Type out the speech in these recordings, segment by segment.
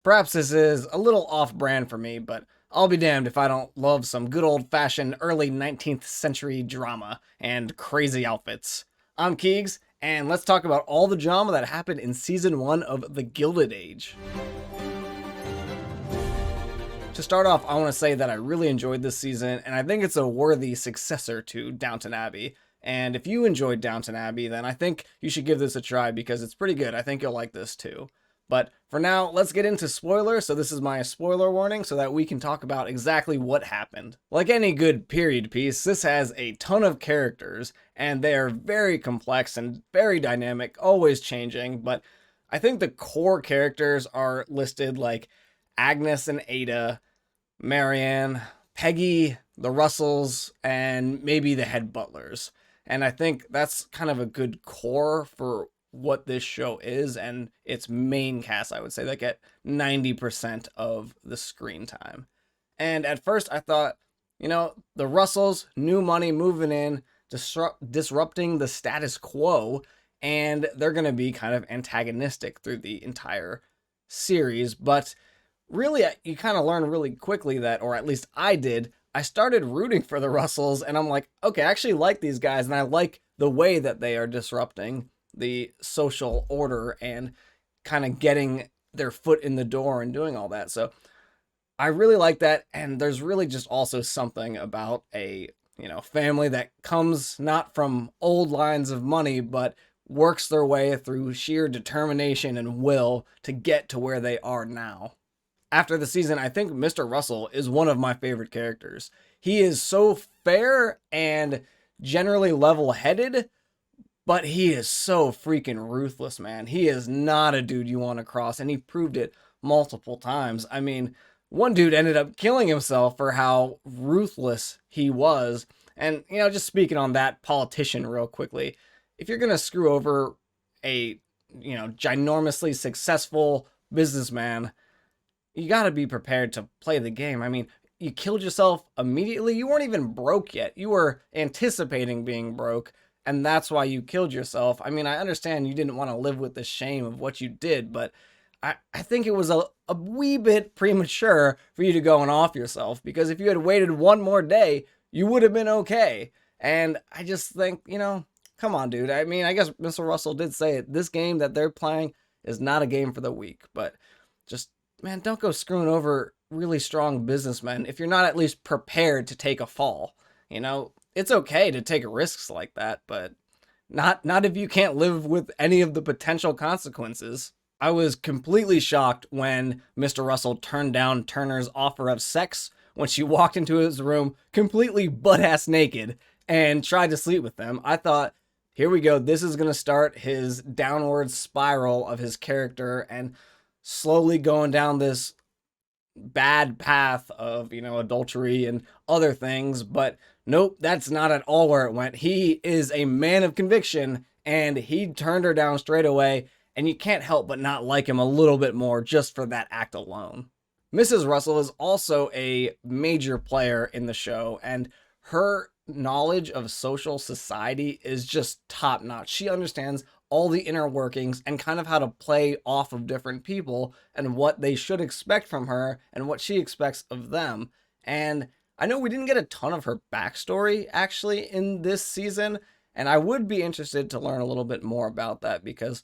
Perhaps this is a little off-brand for me, but I'll be damned if I don't love some good old-fashioned early 19th century drama and crazy outfits. I'm Keegs, and let's talk about all the drama that happened in Season 1 of The Gilded Age. To start off, I want to say that I really enjoyed this season, and I think it's a worthy successor to Downton Abbey. And if you enjoyed Downton Abbey, then I think you should give this a try because it's pretty good. I think you'll like this too. But for now, let's get into spoilers. So this is my spoiler warning so that we can talk about exactly what happened. Like any good period piece, this has a ton of characters, and they are very complex and very dynamic, always changing. But I think the core characters are listed like Agnes and Ada, Marian, Peggy, the Russells, and maybe the head butlers. And I think that's kind of a good core for what this show is, and its main cast, I would say, that get 90% of the screen time. And at first I thought, the Russells, new money moving in, disrupting the status quo, and they're going to be kind of antagonistic through the entire series. But really, you kind of learn really quickly that, or at least I did, I started rooting for the Russells, and I'm like, okay, I actually like these guys, and I like the way that they are disrupting the social order and kind of getting their foot in the door and doing all that. So I really like that, and there's really just also something about a, family that comes not from old lines of money, but works their way through sheer determination and will to get to where they are now. After the season, I think Mr. Russell is one of my favorite characters. He is so fair and generally level-headed, but he is so freaking ruthless, man. He is not a dude you want to cross, and he proved it multiple times. I mean, one dude ended up killing himself for how ruthless he was. And, just speaking on that politician real quickly, if you're going to screw over a, ginormously successful businessman, you got to be prepared to play the game. I mean, you killed yourself immediately. You weren't even broke yet. You were anticipating being broke, and that's why you killed yourself. I mean, I understand you didn't want to live with the shame of what you did, but I think it was a wee bit premature for you to go and off yourself, because if you had waited one more day, you would have been okay. And I just think, come on, dude. I mean, I guess Mr. Russell did say it. This game that they're playing is not a game for the weak, but just, man, don't go screwing over really strong businessmen if you're not at least prepared to take a fall. It's okay to take risks like that, but not if you can't live with any of the potential consequences. I was completely shocked when Mr. Russell turned down Turner's offer of sex when she walked into his room completely butt-ass naked and tried to sleep with them. I thought, here we go, this is going to start his downward spiral of his character and slowly going down this bad path of, adultery and other things. But nope, that's not at all where it went. He is a man of conviction, and he turned her down straight away, and you can't help but not like him a little bit more just for that act alone. Mrs. Russell is also a major player in the show, and her knowledge of social society is just top notch. She understands all the inner workings and kind of how to play off of different people and what they should expect from her and what she expects of them. And I know we didn't get a ton of her backstory actually in this season, and I would be interested to learn a little bit more about that, because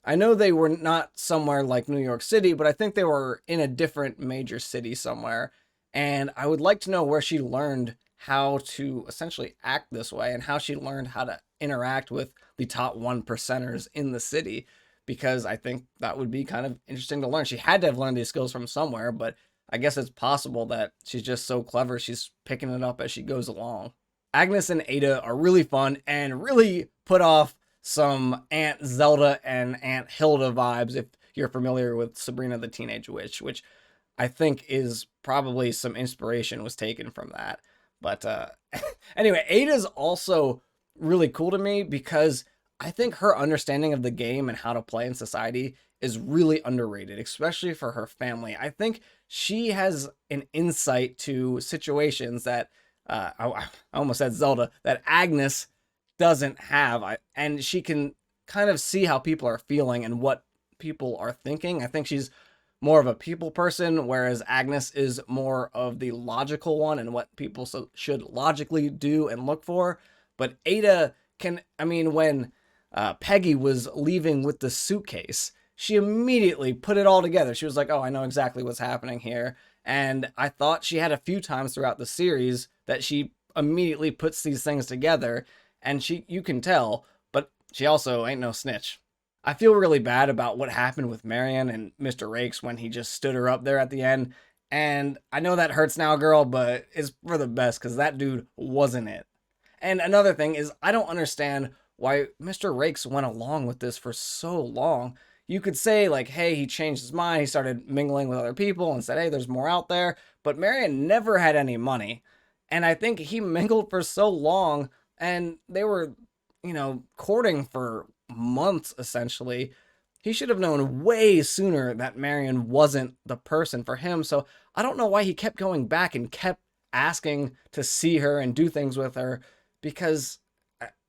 I know they were not somewhere like New York City, but I think they were in a different major city somewhere. And I would like to know where she learned how to essentially act this way and how she learned how to interact with the top 1%ers in the city, because I think that would be kind of interesting to learn. She had to have learned these skills from somewhere, but I guess it's possible that she's just so clever she's picking it up as she goes along. Agnes and Ada are really fun and really put off some Aunt Zelda and Aunt Hilda vibes if you're familiar with Sabrina the Teenage Witch, which I think is probably some inspiration was taken from that. But anyway, Ada's also really cool to me because I think her understanding of the game and how to play in society is really underrated, especially for her family. I think she has an insight to situations that I almost said Zelda, that Agnes doesn't have. And she can kind of see how people are feeling and what people are thinking. I think she's more of a people person, whereas Agnes is more of the logical one and what people should logically do and look for. But Ada can, I mean, when Peggy was leaving with the suitcase, she immediately put it all together. She was like, oh, I know exactly what's happening here. And I thought she had a few times throughout the series that she immediately puts these things together, and you can tell, but she also ain't no snitch. I feel really bad about what happened with Marian and Mr. Rakes when he just stood her up there at the end. And I know that hurts now, girl, but it's for the best because that dude wasn't it. And another thing is, I don't understand why Mr. Rakes went along with this for so long. You could say, like, hey, he changed his mind, he started mingling with other people and said, hey, there's more out there. But Marian never had any money. And I think he mingled for so long, and they were, courting for months, essentially. He should have known way sooner that Marian wasn't the person for him. So I don't know why he kept going back and kept asking to see her and do things with her, because,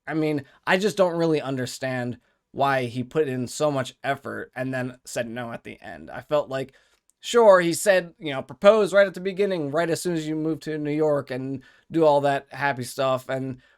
I mean, I just don't really understand why he put in so much effort and then said no at the end. I felt like, sure, he said, propose right at the beginning, right as soon as you move to New York and do all that happy stuff.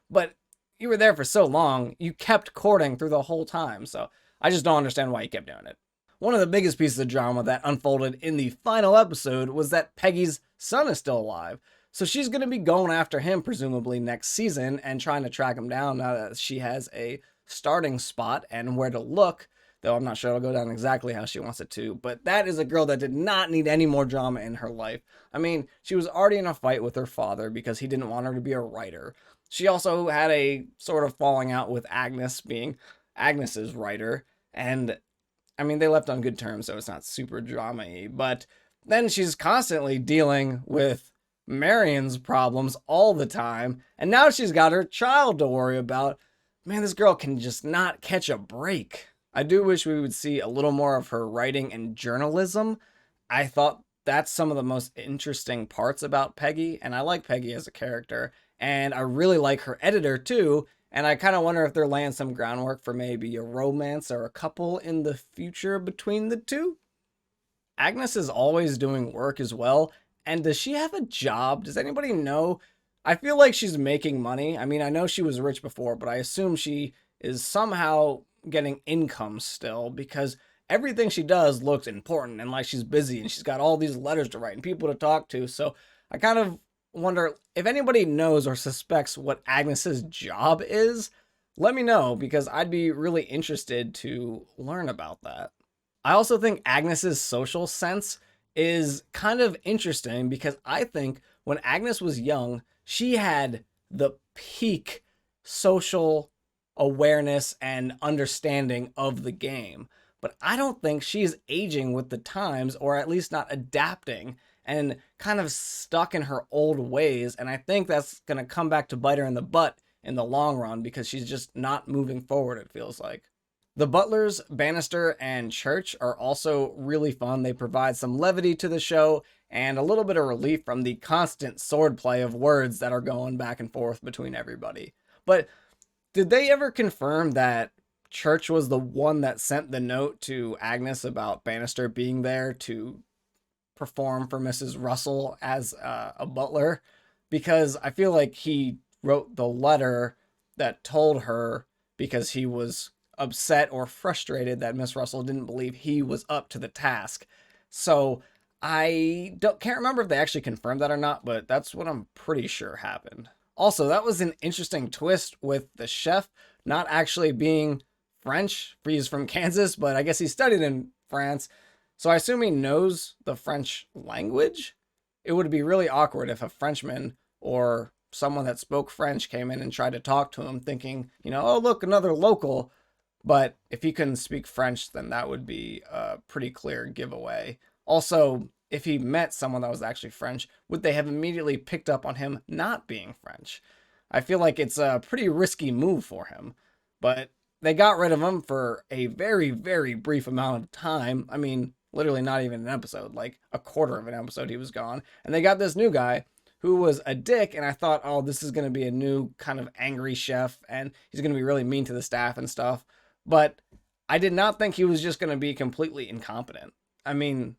But you were there for so long, you kept courting through the whole time. So I just don't understand why he kept doing it. One of the biggest pieces of drama that unfolded in the final episode was that Peggy's son is still alive. So she's going to be going after him, presumably next season, and trying to track him down now that she has a starting spot and where to look, though I'm not sure it'll go down exactly how she wants it to. But that is a girl that did not need any more drama in her life. I mean, she was already in a fight with her father because he didn't want her to be a writer. She also had a sort of falling out with Agnes, being Agnes's writer, and I mean, they left on good terms, so it's not super drama-y. But then she's constantly dealing with Marian's problems all the time, and now she's got her child to worry about. Man, this girl can just not catch a break. I do wish we would see a little more of her writing and journalism. I thought that's some of the most interesting parts about Peggy, and I like Peggy as a character, and I really like her editor too, and I kind of wonder if they're laying some groundwork for maybe a romance or a couple in the future between the two. Agnes is always doing work as well, and does she have a job? Does anybody know? I feel like she's making money. I mean, I know she was rich before, but I assume she is somehow getting income still, because everything she does looks important and like she's busy and she's got all these letters to write and people to talk to. So I kind of wonder if anybody knows or suspects what Agnes's job is. Let me know, because I'd be really interested to learn about that. I also think Agnes's social sense is kind of interesting, because I think when Agnes was young, she had the peak social awareness and understanding of the game. But I don't think she's aging with the times, or at least not adapting, and kind of stuck in her old ways. And I think that's going to come back to bite her in the butt in the long run, because she's just not moving forward, it feels like. The Butlers, Bannister, and Church are also really fun. They provide some levity to the show and a little bit of relief from the constant swordplay of words that are going back and forth between everybody. But did they ever confirm that Church was the one that sent the note to Agnes about Bannister being there to perform for Mrs. Russell as a butler? Because I feel like he wrote the letter that told her, because he was upset or frustrated that Miss Russell didn't believe he was up to the task. So can't remember if they actually confirmed that or not, but that's what I'm pretty sure happened. Also, that was an interesting twist with the chef not actually being French. He's from Kansas, but I guess he studied in France, so I assume he knows the French language. It would be really awkward if a Frenchman or someone that spoke French came in and tried to talk to him thinking, oh, look, another local. But if he couldn't speak French, then that would be a pretty clear giveaway. Also, if he met someone that was actually French, would they have immediately picked up on him not being French? I feel like it's a pretty risky move for him. But they got rid of him for a very, very brief amount of time. I mean, literally not even an episode, like a quarter of an episode he was gone. And they got this new guy who was a dick, and I thought, oh, this is going to be a new kind of angry chef, and he's going to be really mean to the staff and stuff. But I did not think he was just going to be completely incompetent. I mean,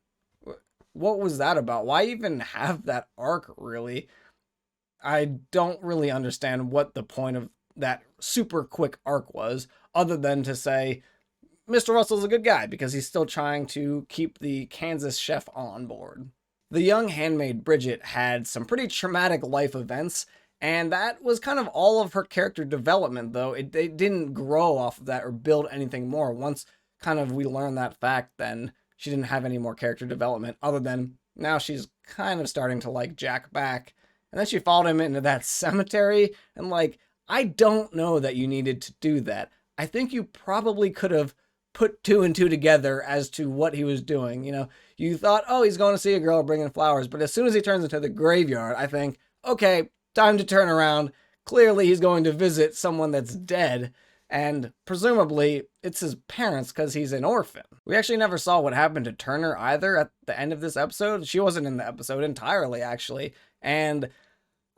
what was that about? Why even have that arc, really? I don't really understand what the point of that super quick arc was, other than to say Mr. Russell's a good guy because he's still trying to keep the Kansas chef on board. The young handmaid Bridget had some pretty traumatic life events, and that was kind of all of her character development, though. It didn't grow off of that or build anything more. Once kind of we learned that fact, then she didn't have any more character development, other than now she's kind of starting to like Jack back. And then she followed him into that cemetery, and like, I don't know that you needed to do that. I think you probably could have put two and two together as to what he was doing. You know, you thought, oh, he's going to see a girl bringing flowers, but as soon as he turns into the graveyard, I think, okay, time to turn around. Clearly, he's going to visit someone that's dead, and presumably it's his parents because he's an orphan. We actually never saw what happened to Turner either at the end of this episode. She wasn't in the episode entirely, actually, and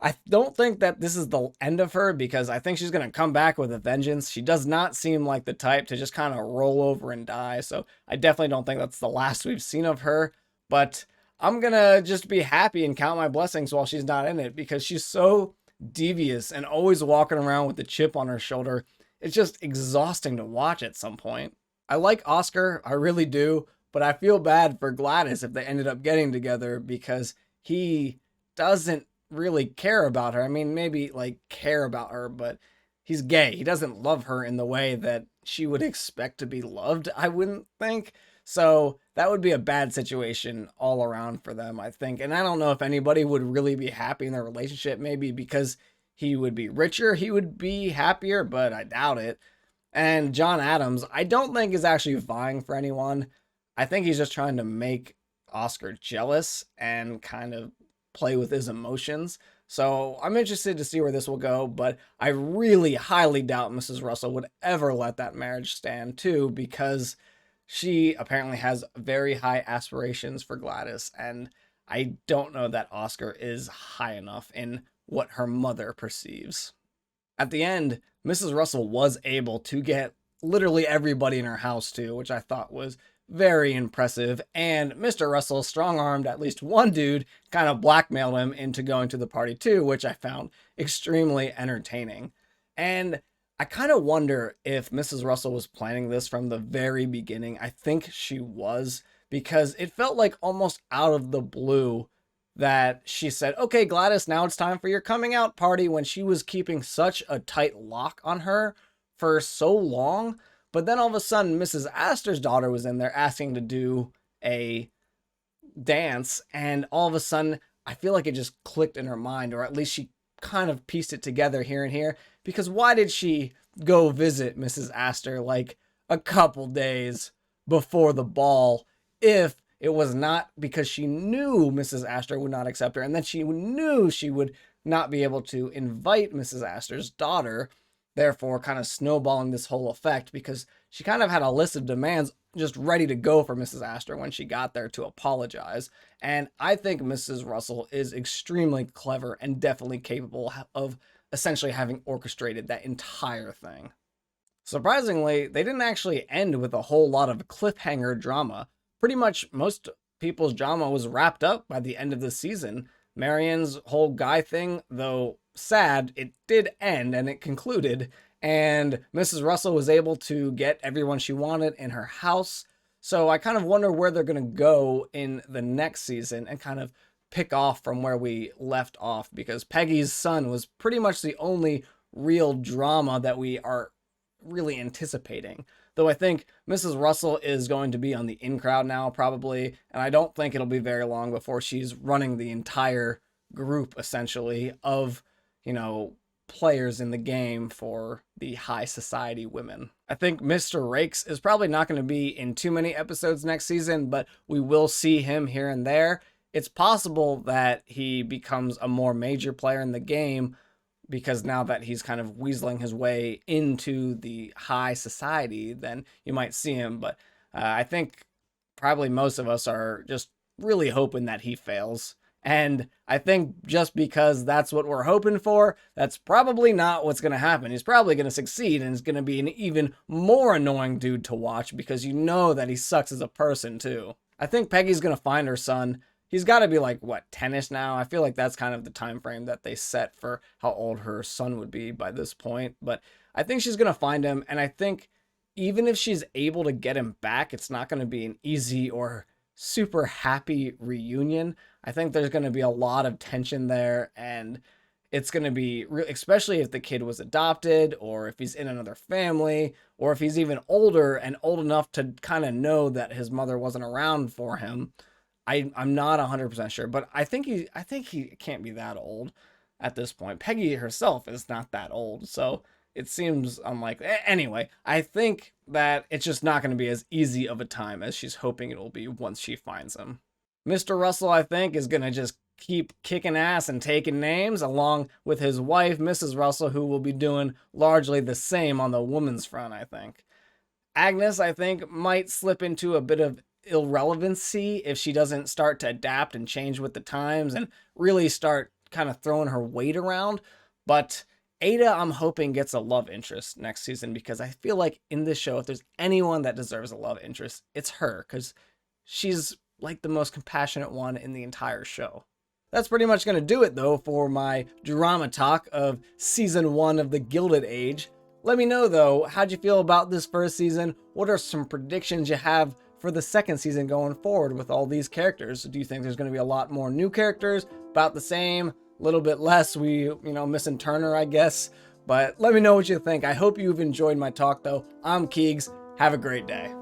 I don't think that this is the end of her, because I think she's going to come back with a vengeance. She does not seem like the type to just kind of roll over and die, so I definitely don't think that's the last we've seen of her, but I'm going to just be happy and count my blessings while she's not in it, because she's so devious and always walking around with the chip on her shoulder. It's just exhausting to watch at some point. I like Oscar, I really do, but I feel bad for Gladys if they ended up getting together, because he doesn't really care about her. I mean, maybe like care about her, but he's gay. He doesn't love her in the way that she would expect to be loved, I wouldn't think. So that would be a bad situation all around for them, I think. And I don't know if anybody would really be happy in their relationship. Maybe because he would be richer, he would be happier, but I doubt it. And John Adams, I don't think is actually vying for anyone. I think he's just trying to make Oscar jealous and kind of play with his emotions. So I'm interested to see where this will go, but I really highly doubt Mrs. Russell would ever let that marriage stand too, because she apparently has very high aspirations for Gladys, and I don't know that Oscar is high enough in what her mother perceives. At the end, Mrs. Russell was able to get literally everybody in her house too, which I thought was very impressive, and Mr. Russell strong-armed at least one dude, kind of blackmailed him into going to the party too, which I found extremely entertaining. And I kind of wonder if Mrs. Russell was planning this from the very beginning. I think she was, because it felt like almost out of the blue that she said, okay, Gladys, now it's time for your coming out party, when she was keeping such a tight lock on her for so long. But then all of a sudden, Mrs. Astor's daughter was in there asking to do a dance, and all of a sudden, I feel like it just clicked in her mind, or at least she kind of pieced it together here and here, because why did she go visit Mrs. Astor like a couple days before the ball if it was not because she knew Mrs. Astor would not accept her, and then she knew she would not be able to invite Mrs. Astor's daughter, therefore kind of snowballing this whole effect, because she kind of had a list of demands just ready to go for Mrs. Astor when she got there to apologize. And I think Mrs. Russell is extremely clever and definitely capable of essentially having orchestrated that entire thing. Surprisingly, they didn't actually end with a whole lot of cliffhanger drama. Pretty much most people's drama was wrapped up by the end of the season. Marian's whole guy thing, though sad, it did end and it concluded, and Mrs. Russell was able to get everyone she wanted in her house. So I kind of wonder where they're going to go in the next season and kind of pick off from where we left off, because Peggy's son was pretty much the only real drama that we are really anticipating. Though I think Mrs. Russell is going to be on the in crowd now, probably, and I don't think it'll be very long before she's running the entire group, essentially, of, you know, players in the game for the high society women. I think Mr. Rakes is probably not going to be in too many episodes next season, but we will see him here and there. It's possible that he becomes a more major player in the game, because now that he's kind of weaseling his way into the high society, then you might see him. But I think probably most of us are just really hoping that he fails. And I think just because that's what we're hoping for, that's probably not what's going to happen. He's probably going to succeed, and he's going to be an even more annoying dude to watch, because you know that he sucks as a person too. I think Peggy's gonna find her son. He's got to be like, what, 10ish now? I feel like that's kind of the time frame that they set for how old her son would be by this point. But I think she's gonna find him, and I think even if she's able to get him back, it's not gonna be an easy or super happy reunion. I think there's gonna be a lot of tension there, and it's going to be, especially if the kid was adopted, or if he's in another family, or if he's even older and old enough to kind of know that his mother wasn't around for him. I'm not 100% sure, but I think he can't be that old at this point. Peggy herself is not that old, so it seems unlikely. Anyway, I think that it's just not going to be as easy of a time as she's hoping it will be once she finds him. Mr. Russell, I think, is going to just keep kicking ass and taking names, along with his wife, Mrs. Russell, who will be doing largely the same on the woman's front, I think. Agnes, I think, might slip into a bit of irrelevancy if she doesn't start to adapt and change with the times and really start kind of throwing her weight around. But Ada, I'm hoping, gets a love interest next season, because I feel like in this show, if there's anyone that deserves a love interest, it's her, because she's like the most compassionate one in the entire show. That's pretty much going to do it, though, for my drama talk of season 1 of the Gilded Age. Let me know, though, how'd you feel about this first season? What are some predictions you have for the second season going forward with all these characters? Do you think there's going to be a lot more new characters, about the same, a little bit less? Missing Turner, I guess. But let me know what you think. I hope you've enjoyed my talk, though. I'm Keegs. Have a great day.